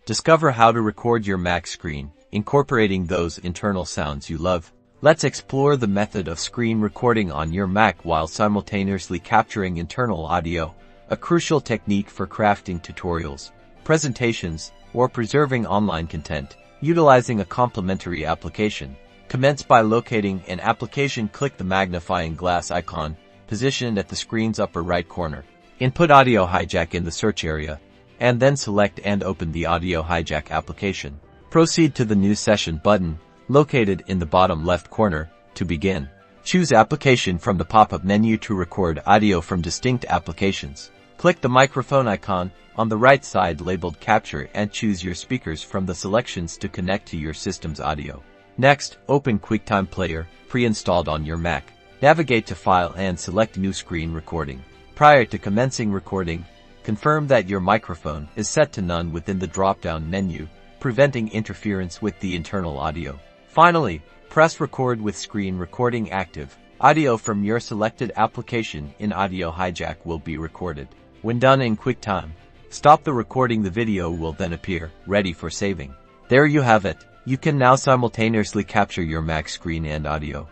Discover how to record your Mac screen, incorporating those internal sounds you love. Let's explore the method of screen recording on your Mac while simultaneously capturing internal audio, a crucial technique for crafting tutorials, presentations, or preserving online content. Utilizing a complementary application. Commence by locating an application. Click the magnifying glass icon, positioned at the screen's upper right corner. Input Audio Hijack in the search area, and then select and open the Audio Hijack application. Proceed to the New Session button, located in the bottom left corner, to begin. Choose Application from the pop-up menu to record audio from distinct applications. Click the microphone icon on the right side labeled Capture and choose your speakers from the selections to connect to your system's audio. Next, open QuickTime Player, pre-installed on your Mac. Navigate to File and select New Screen Recording. Prior to commencing recording, confirm that your microphone is set to None within the drop-down menu, preventing interference with the internal audio. Finally, press Record with screen recording active. Audio from your selected application in Audio Hijack will be recorded. When done in QuickTime, stop the recording. The video will then appear, ready for saving. There you have it. You can now simultaneously capture your Mac screen and audio.